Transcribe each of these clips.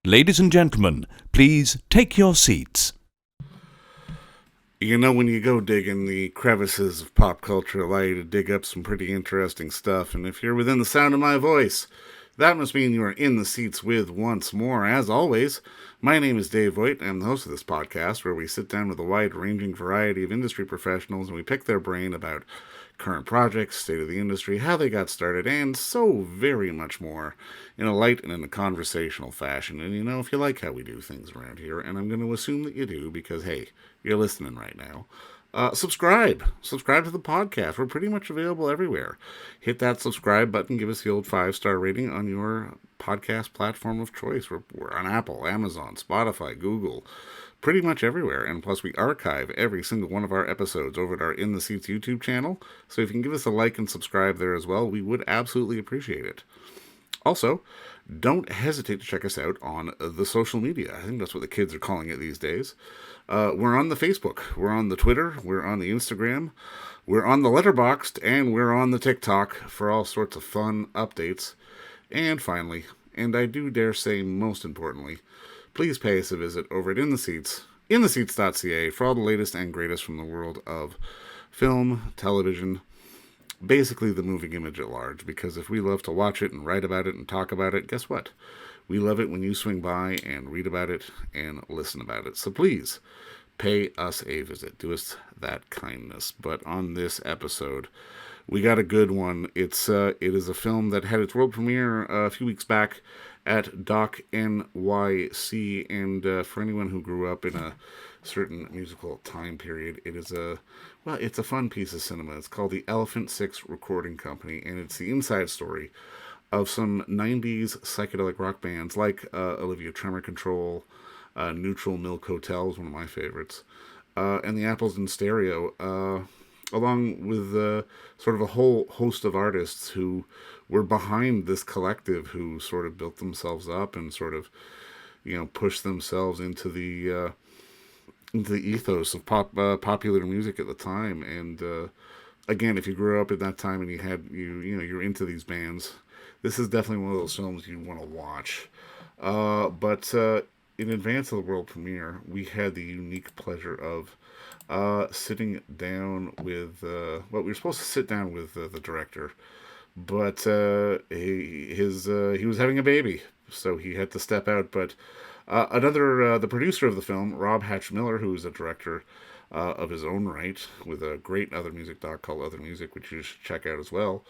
Ladies and gentlemen, please take your seats. You know, when you go digging, the crevices of pop culture allow you to dig up some pretty interesting stuff, and if you're within the sound of my voice, that must mean you are in the seats with once more. As always, my name is Dave Voigt, and I'm the host of this podcast, where we sit down with a wide-ranging variety of industry professionals and we pick their brain about current projects, state of the industry, how they got started, and so very much more in a light and in a conversational fashion. And you know, if you like how we do things around here, and I'm going to assume that you do because, hey, you're listening right now, subscribe. Subscribe to the podcast. We're pretty much available everywhere. Hit that subscribe button. Give us the old 5-star rating on your podcast platform of choice. We're on Apple, Amazon, Spotify, Google, pretty much everywhere. And plus, we archive every single one of our episodes over at our In the Seats YouTube channel. So if you can give us a like and subscribe there as well, we would absolutely appreciate it. Also, don't hesitate to check us out on the social media. I think that's what the kids are calling it these days. We're on the Facebook, we're on the Twitter, we're on the Instagram, we're on the Letterboxd, and we're on the TikTok for all sorts of fun updates. And finally, and I do dare say most importantly, please pay us a visit over at In the Seats, intheseats.ca, for all the latest and greatest from the world of film, television, basically the moving image at large, because if we love to watch it and write about it and talk about it, guess what? We love it when you swing by and read about it and listen about it. So please, pay us a visit. Do us that kindness. But on this episode, we got a good one. It is a film that had its world premiere a few weeks back at Doc NYC, and for anyone who grew up in a certain musical time period, it's a fun piece of cinema. It's called the Elephant Six Recording Company, and it's the inside story of some 90s psychedelic rock bands like Olivia Tremor Control, Neutral Milk Hotel was one of my favorites, and the Apples in Stereo, along with sort of a whole host of artists who were behind this collective, who sort of built themselves up and sort of, pushed themselves into the ethos of popular music at the time. And again, if you grew up at that time and you're into these bands, this is definitely one of those films you want to watch. But in advance of the world premiere, we had the unique pleasure of sitting down with, we were supposed to sit down with the director, but he was having a baby, so he had to step out. But the producer of the film, Rob Hatch Miller, who is a director of his own right, with a great other music doc called Other Music, which you should check out as well,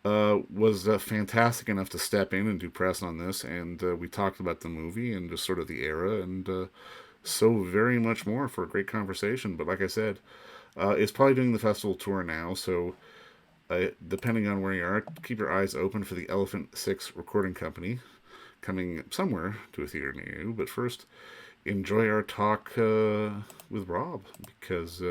was fantastic enough to step in and do press on this, and we talked about the movie and just sort of the era, and so very much more for a great conversation. But like I said, it's probably doing the festival tour now, so depending on where you are, keep your eyes open for the Elephant Six Recording Company coming somewhere to a theater near you. But first, enjoy our talk with Rob, because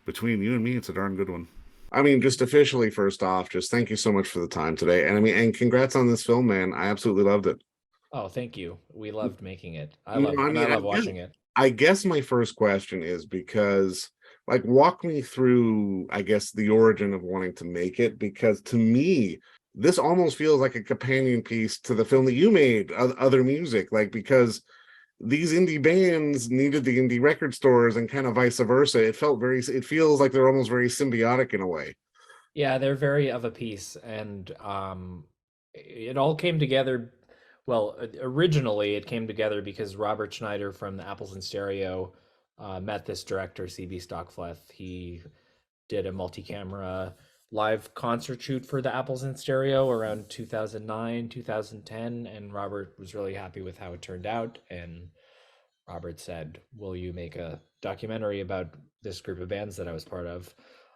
between you and me, it's a darn good one. I mean, just officially, first off, just thank you so much for the time today. And I mean, and congrats on this film, man. I absolutely loved it. Oh, thank you. We loved making it. I You know, I mean, love watching it. I guess my first question is because, like, walk me through, I guess, the origin of wanting to make it, because to me, this almost feels like a companion piece to the film that you made, Other Music, like, because these indie bands needed the indie record stores and kind of vice versa. It feels like they're almost very symbiotic in a way. Yeah, they're very of a piece, and it all came together. Well, originally it came together because Robert Schneider from the Apples in Stereo met this director, CB Stockfleth. He did a multi-camera live concert shoot for the Apples in Stereo around 2009, 2010, and Robert was really happy with how it turned out. And Robert said, "Will you make a documentary about this group of bands that I was part of?"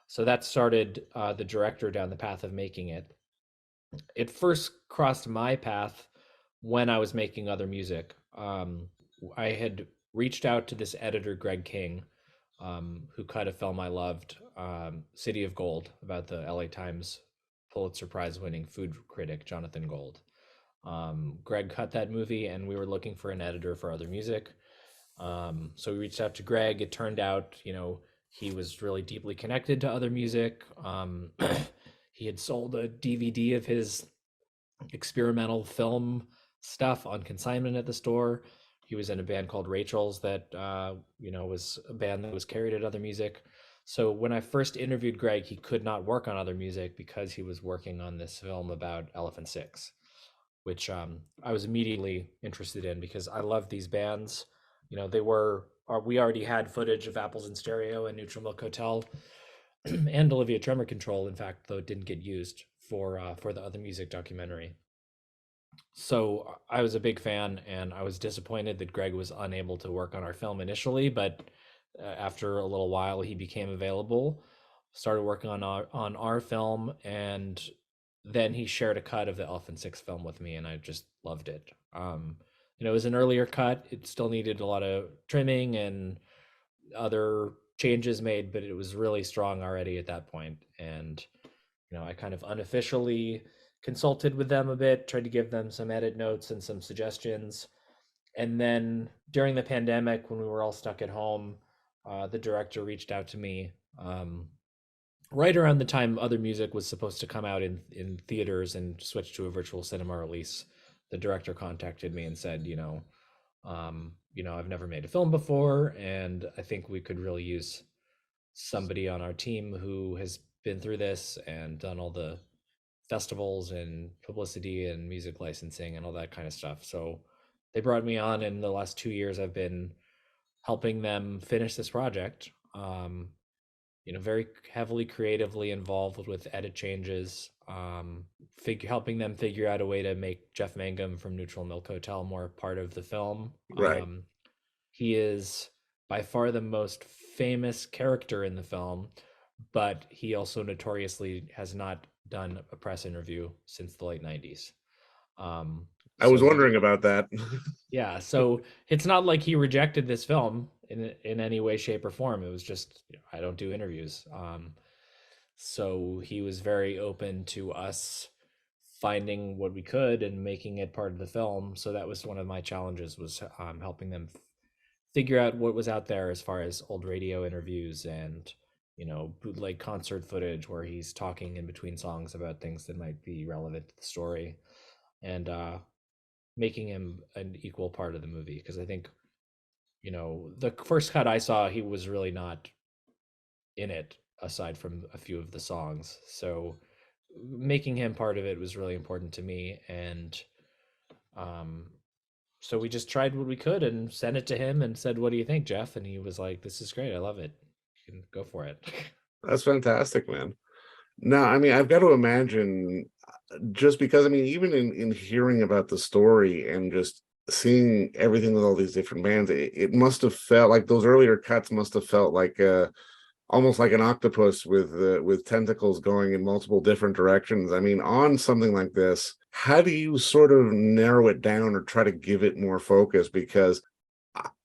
So that started the director down the path of making it. It first crossed my path when I was making Other Music. I had reached out to this editor, Greg King, who cut a film I loved, City of Gold, about the LA Times Pulitzer Prize winning food critic, Jonathan Gold. Greg cut that movie, and we were looking for an editor for Other Music. So we reached out to Greg. It turned out, he was really deeply connected to Other Music. He had sold a DVD of his experimental film stuff on consignment at the store. He was in a band called Rachel's that was a band that was carried at Other Music. So when I first interviewed Greg, he could not work on Other Music because he was working on this film about Elephant Six, which I was immediately interested in because I love these bands. We already had footage of Apples in Stereo and Neutral Milk Hotel and Olivia Tremor Control, in fact, though it didn't get used for the Other Music documentary. So I was a big fan, and I was disappointed that Greg was unable to work on our film initially, but after a little while, he became available, started working on our film, and then he shared a cut of the Elephant Six film with me, and I just loved it. It was an earlier cut; it still needed a lot of trimming and other changes made, but it was really strong already at that point. And I kind of unofficially consulted with them a bit, tried to give them some edit notes and some suggestions. And then during the pandemic, when we were all stuck at home, the director reached out to me right around the time Other Music was supposed to come out in theaters and switch to a virtual cinema release. The director contacted me and said, I've never made a film before, and I think we could really use somebody on our team who has been through this and done all the festivals and publicity and music licensing and all that kind of stuff. So they brought me on. In the last 2 years, I've been helping them finish this project. Very heavily creatively involved with edit changes, helping them figure out a way to make Jeff Mangum from Neutral Milk Hotel more part of the film. Right. He is by far the most famous character in the film, but he also notoriously has not done a press interview since the late 90s. I was So wondering about that. yeah, so it's not like he rejected this film in any way, shape, or form. It was just, I don't do interviews. So he was very open to us finding what we could and making it part of the film. So that was one of my challenges, was helping them figure out what was out there as far as old radio interviews and bootleg concert footage where he's talking in between songs about things that might be relevant to the story, and making him an equal part of the movie. Because I think the first cut I saw, he was really not in it aside from a few of the songs. So making him part of it was really important to me. And so we just tried what we could and sent it to him and said, "What do you think, Jeff?" And he was like, "This is great. I love it. You can go for it." That's fantastic, man. No, I mean, I've got to imagine, just because, I mean, even in hearing about the story and just seeing everything with all these different bands, it must have felt like those earlier cuts must have felt like almost like an octopus with tentacles going in multiple different directions. I mean, on something like this, how do you sort of narrow it down or try to give it more focus? Because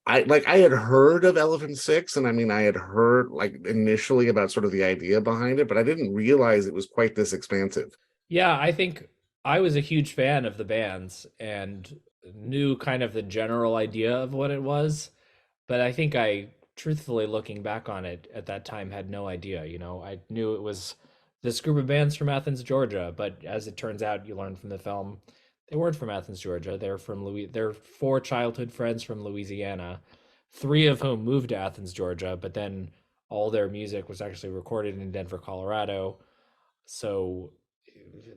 I had heard of Elephant Six, and I mean, I had heard like initially about sort of the idea behind it, but I didn't realize it was quite this expansive. Yeah, I think I was a huge fan of the bands and knew kind of the general idea of what it was, but I think I, truthfully looking back on it at that time, had no idea. I knew it was this group of bands from Athens, Georgia, but as it turns out, you learn from the film, they weren't from Athens, Georgia. They're from They're four childhood friends from Louisiana, three of whom moved to Athens, Georgia, but then all their music was actually recorded in Denver, Colorado. So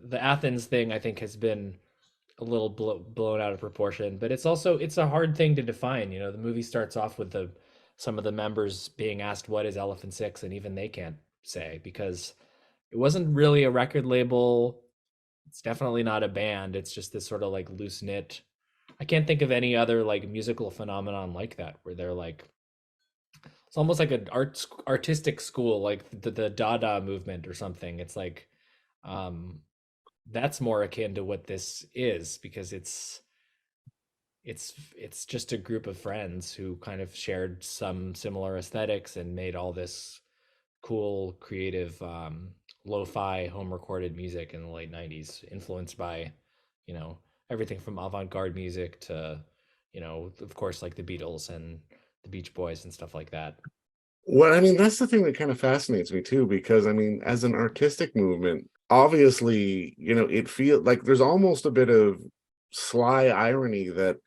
the Athens thing, I think, has been a little blown out of proportion, but it's a hard thing to define. The movie starts off with the some of the members being asked what is Elephant Six, and even they can't say, because it wasn't really a record label. It's definitely not a band. It's just this sort of like loose knit. I can't think of any other like musical phenomenon like that, where they're like, it's almost like an artistic school, like the Dada movement or something. It's like, um that's more akin to what this is, because it's just a group of friends who kind of shared some similar aesthetics and made all this cool, creative, lo-fi home recorded music in the late 90s, influenced by, you know, everything from avant-garde music to, of course, like the Beatles and the Beach Boys and stuff like that. Well, I mean, that's the thing that kind of fascinates me too, because I mean, as an artistic movement, obviously, it feels like there's almost a bit of sly irony that,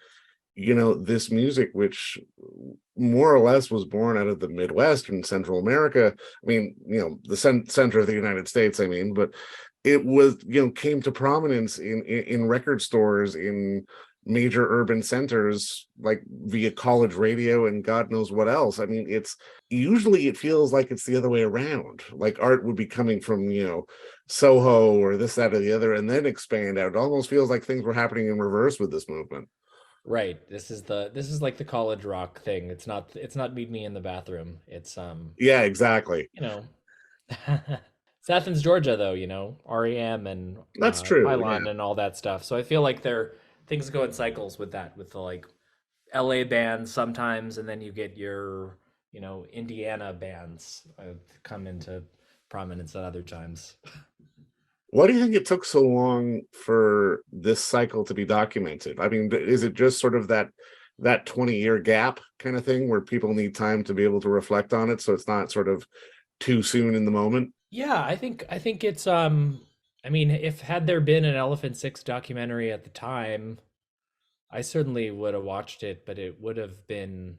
this music, which more or less was born out of the Midwest and Central America. I mean, the center of the United States, I mean, but it was, came to prominence in record stores in major urban centers, like via college radio and God knows what else. I mean, it's usually, it feels like it's the other way around. Like art would be coming from, Soho or this, that, or the other, and then expand out. It almost feels like things were happening in reverse with this movement. Right. This is like the college rock thing. It's not meet me in the bathroom. It's Yeah, exactly. you know, it's Athens, Georgia, though. REM and That's true. Yeah. Pylon and all that stuff. So I feel like things go in cycles with that, with the like LA bands sometimes, and then you get your Indiana bands come into prominence at other times. Why do you think it took so long for this cycle to be documented? I mean, is it just sort of that 20-year gap kind of thing where people need time to be able to reflect on it, so it's not sort of too soon in the moment? Yeah, I think it's I mean, if had there been an Elephant Six documentary at the time, I certainly would have watched it, but it would have been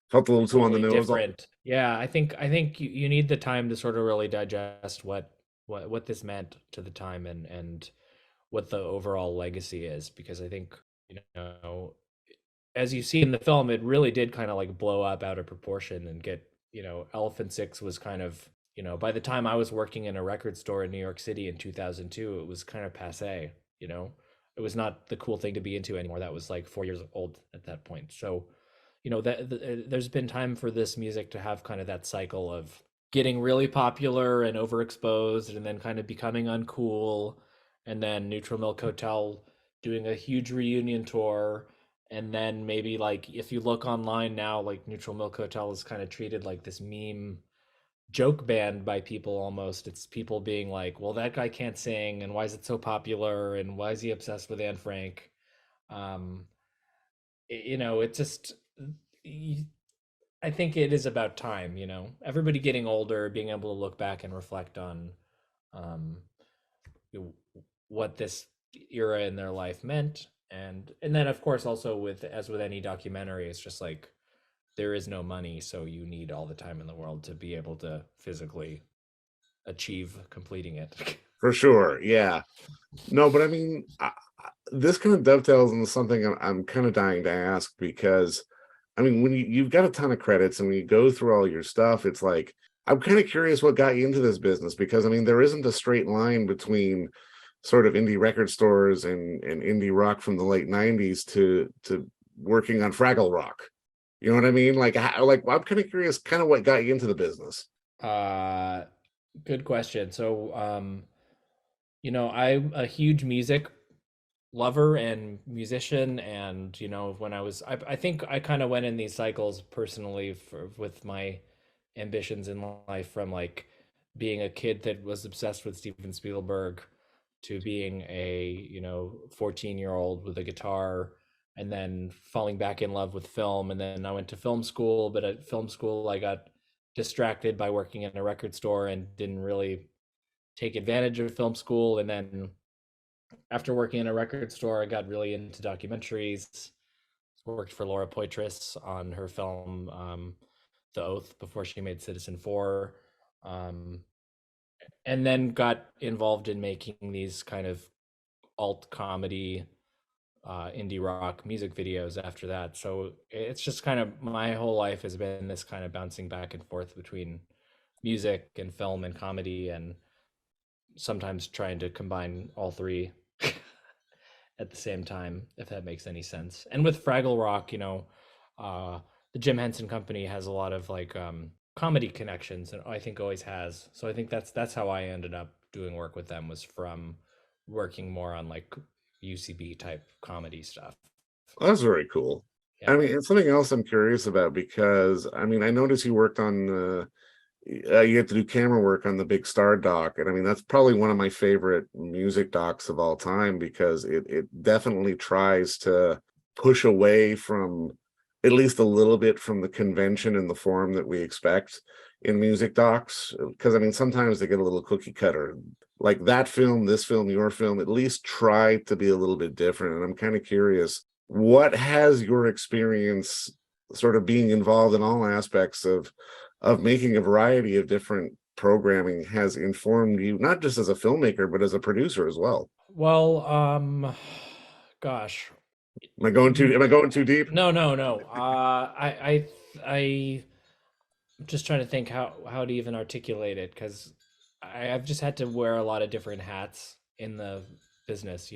Felt a little too on the totally nose. different. Yeah, I think you need the time to sort of really digest what this meant to the time, and what the overall legacy is, because I think, you know, as you see in the film, it really did kind of like blow up out of proportion and get, Elephant Six was kind of, by the time I was working in a record store in New York City in 2002, it was kind of passe, you know. It was not the cool thing to be into anymore. That was like 4 years old at that point. So, there's been time for this music to have kind of that cycle of getting really popular and overexposed, and then kind of becoming uncool, and then Neutral Milk Hotel doing a huge reunion tour, and then maybe like if you look online now, like Neutral Milk Hotel is kind of treated like this meme joke band by people almost. It's people being like, well, that guy can't sing, and why is it so popular, and why is he obsessed with Anne Frank? Um, it just I think it is about time, everybody getting older, being able to look back and reflect on um, what this era in their life meant, and then of course also, with as with any documentary, it's just like there is no money, so you need all the time in the world to be able to physically achieve completing it. For sure. Yeah. No, but I mean, this kind of dovetails into something I'm kind of dying to ask, because I mean, when you've got a ton of credits and when you go through all your stuff, it's like, I'm kind of curious what got you into this business, because I mean, there isn't a straight line between sort of indie record stores and indie rock from the late 90s to working on Fraggle Rock. You know what I mean? Like, I'm kind of curious kind of what got you into the business. uh Good question. So I'm a huge music lover and musician, and when I think I kind of went in these cycles personally with my ambitions in life, from like being a kid that was obsessed with Steven Spielberg to being a 14-year-old with a guitar, and then falling back in love with film. And then I went to film school, but at film school I got distracted by working in a record store and didn't really take advantage of film school. And then after working in a record store, I got really into documentaries. Worked for Laura Poitras on her film The Oath before she made Citizen Four, um, and then got involved in making these kind of alt comedy, indie rock music videos after that. So it's just kind of, my whole life has been this kind of bouncing back and forth between music and film and comedy, and sometimes trying to combine all three at the same time, if that makes any sense. And with Fraggle Rock, uh, the Jim Henson Company has a lot of like comedy connections, and I think always has. So I think that's how I ended up doing work with them, was from working more on like UCB type comedy stuff. Well, that's very cool. I Yeah. mean, it's something else I'm curious about, because I mean, I noticed you worked on you have to do camera work on the Big Star doc, and I mean that's probably one of my favorite music docs of all time, because it definitely tries to push away from at least a little bit from the convention and the form that we expect in music docs. Because I mean, sometimes they get a little cookie cutter. Like that film, this film, your film, at least try to be a little bit different. And I'm kind of curious, what has your experience sort of being involved in all aspects of making a variety of different programming has informed you, not just as a filmmaker, but as a producer as well? Well, gosh, Am I going too deep? no, no, no. I I'm just trying to think how to even articulate it because I've just had to wear a lot of different hats in the business,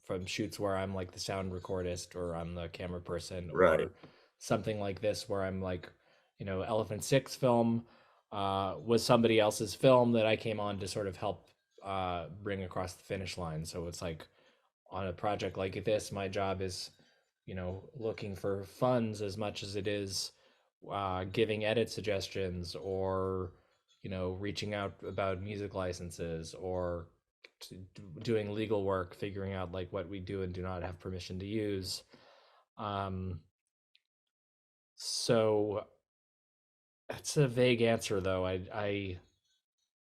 from shoots where I'm like the sound recordist or I'm the camera person Right. or something like this where I'm like, Elephant Six film was somebody else's film that I came on to sort of help bring across the finish line. So it's like on a project like this, my job is, looking for funds as much as it is giving edit suggestions or, reaching out about music licenses or doing legal work, figuring out like what we do and do not have permission to use. Um, so that's a vague answer, though. I'm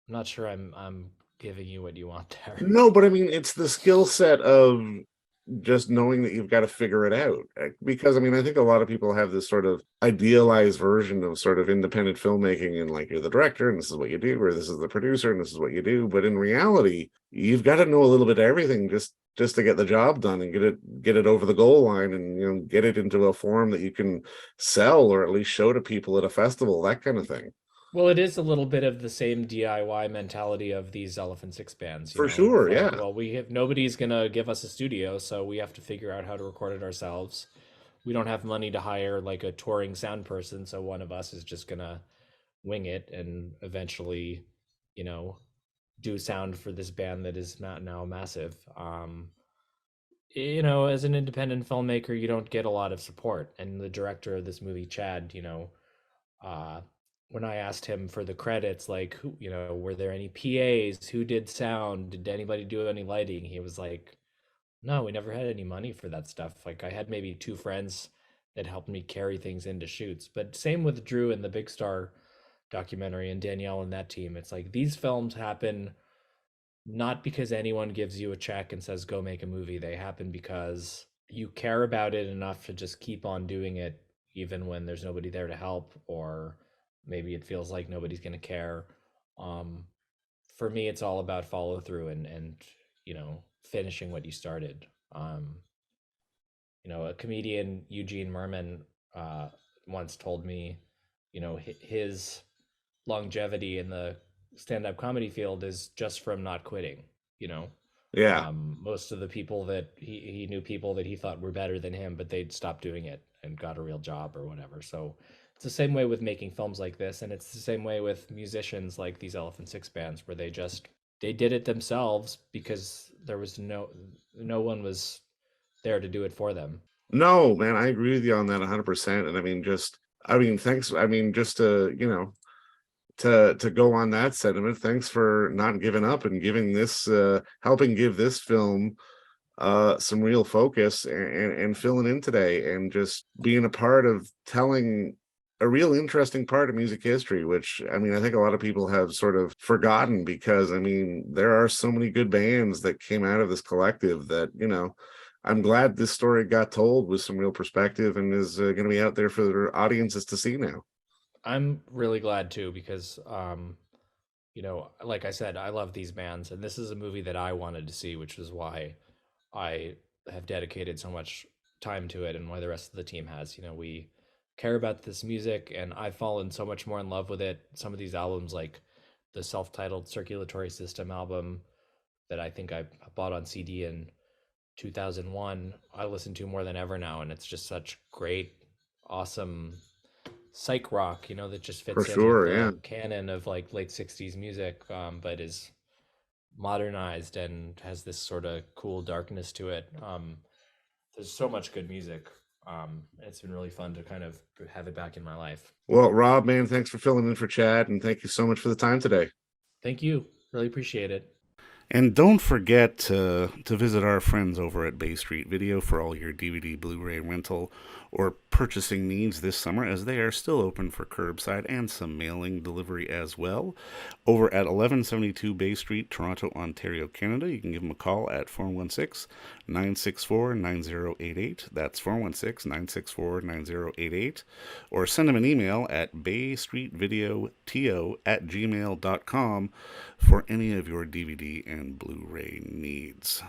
not sure I'm giving you what you want there. No, but I mean, it's the skill set of just knowing that you've got to figure it out. Because I mean, I think a lot of people have this sort of idealized version of sort of independent filmmaking, and like you're the director and this is what you do, or this is the producer and this is what you do. But in reality, you've got to know a little bit of everything just to get the job done and get it over the goal line, and get it into a form that you can sell or at least show to people at a festival, that kind of thing. Well, it is a little bit of the same DIY mentality of these Elephant Six bands, For of sure, like, yeah. well, we have nobody's gonna give us a studio, so we have to figure out how to record it ourselves. We don't have money to hire like a touring sound person, so one of us is just gonna wing it and eventually, you know, do sound for this band that is not now massive. As an independent filmmaker, you don't get a lot of support. And the director of this movie, Chad, uh, when I asked him for the credits, like, who, were there any PAs? Who did sound? Did anybody do any lighting? He was like, no, we never had any money for that stuff. Like, I had maybe two friends that helped me carry things into shoots. But same with Drew and the Big Star documentary and Danielle and that team. It's like these films happen not because anyone gives you a check and says, go make a movie. They happen because you care about it enough to just keep on doing it, even when there's nobody there to help, or maybe it feels like nobody's going to care. Um, for me, it's all about follow through and finishing what you started. A comedian, Eugene Merman, once told me, his longevity in the stand-up comedy field is just from not quitting. you know Yeah. Most of the people that he knew, people that he thought were better than him, but they'd stopped doing it and got a real job or whatever. So it's the same way with making films like this, and it's the same way with musicians like these Elephant Six bands, where they did it themselves because there was no one was there to do it for them. No, man, I agree with you on that 100%. And I mean, thanks. I mean, just to, to go on that sentiment, thanks for not giving up and giving this, helping give this film some real focus, and filling in today and just being a part of telling a real interesting part of music history, which I mean, I think a lot of people have sort of forgotten, because I mean, there are so many good bands that came out of this collective that, I'm glad this story got told with some real perspective and is going to be out there for their audiences to see now. I'm really glad too because like I said, I love these bands, and this is a movie that I wanted to see, which is why I have dedicated so much time to it, and why the rest of the team has. We care about this music, and I've fallen so much more in love with it. Some of these albums, like the self-titled Circulatory System album that I think I bought on CD in 2001, I listen to more than ever now, and it's just such great, awesome psych rock, that just For fits in with sure, yeah. the canon of like late 60s music, but is modernized and has this sort of cool darkness to it. There's so much good music. It's been really fun to kind of have it back in my life. Well, Rob, man, thanks for filling in for Chad, and thank you so much for the time today. Thank you. Really appreciate it. And don't forget to visit our friends over at Bay Street Video for all your DVD, Blu-ray rental, or purchasing needs this summer, as they are still open for curbside and some mailing delivery as well. Over at 1172 Bay Street, Toronto, Ontario, Canada, you can give them a call at 416-964-9088. That's 416-964-9088. Or send them an email at baystreetvideoto@gmail.com for any of your DVD and Blu-ray needs.